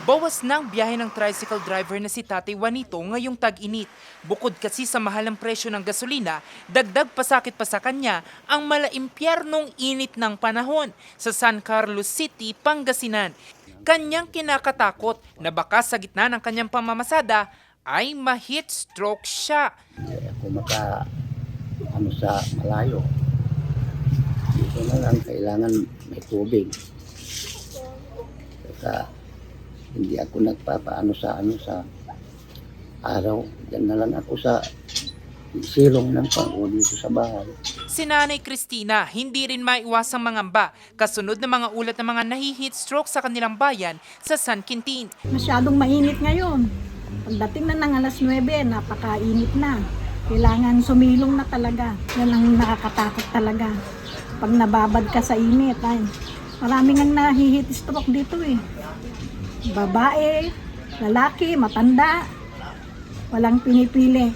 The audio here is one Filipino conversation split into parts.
Bawas na ang biyahe ng tricycle driver na si Tatay Juanito ngayong tag-init. Bukod kasi sa mahal ang presyo ng gasolina, dagdag pasakit pa sa kanya ang malaimpyernong init ng panahon sa San Carlos City, Pangasinan. Kanyang kinakatakot na baka sa gitna ng kanyang pamamasada ay ma-heat stroke siya. Hindi ako sa malayo. Dito na lang kailangan may tubig. Saka hindi ako nagpapaano sa araw. Diyan na lang ako sa silong ng pango dito sa bahay. Si Nanay Cristina hindi rin maiwasang mangamba kasunod ng mga ulat ng mga nahi-heat stroke sa kanilang bayan sa San Quintin. Masyadong mainit ngayon. Pagdating na ng alas 9, napakainit na. Kailangan sumilong na talaga. Yan ang nakakatakot talaga. Pag nababad ka sa init, ay, maraming ang nahi-heat stroke dito eh. Babae, lalaki, matanda, walang pinipili.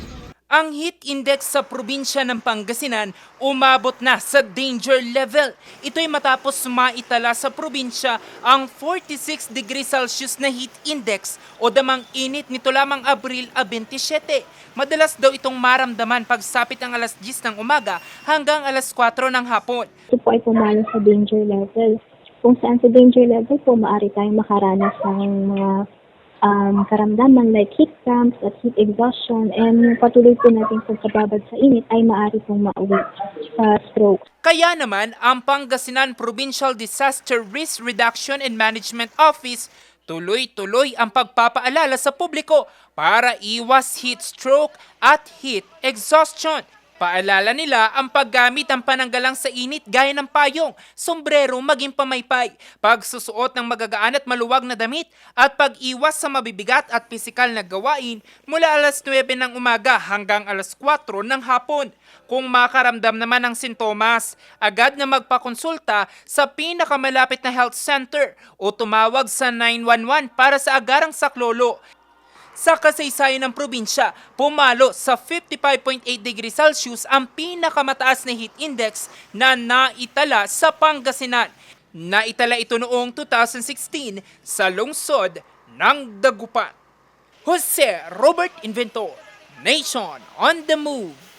Ang heat index sa probinsya ng Pangasinan umabot na sa danger level. Ito'y matapos maitala sa probinsya ang 46 degrees Celsius na heat index o damang init nito lamang Abril 27. Madalas daw itong maramdaman pagsapit ng alas 10 ng umaga hanggang alas 4 ng hapon. Ito po ay pumalo sa danger level. Kung saan sa danger level po, maaari tayong makaranas ng mga karamdaman like heat cramps at heat exhaustion, and yung patuloy po natin pagbabad sa init ay maaari pong mauwi sa stroke. Kaya naman, ang Pangasinan Provincial Disaster Risk Reduction and Management Office tuloy-tuloy ang pagpapaalala sa publiko para iwas heat stroke at heat exhaustion. Paalala nila ang paggamit ng pananggalang sa init gaya ng payong, sombrero maging pamaypay, pagsusuot ng magagaan at maluwag na damit at pag-iwas sa mabibigat at pisikal na gawain mula alas 9 ng umaga hanggang alas 4 ng hapon. Kung makaramdam naman ng sintomas, agad na magpakonsulta sa pinakamalapit na health center o tumawag sa 911 para sa agarang saklolo. Sa kasaysayan ng probinsya, pumalo sa 55.8 degrees Celsius ang pinakamataas na heat index na naitala sa Pangasinan. Naitala ito noong 2016 sa lungsod ng Dagupan. Jose Robert Inventor, Nation on the Move.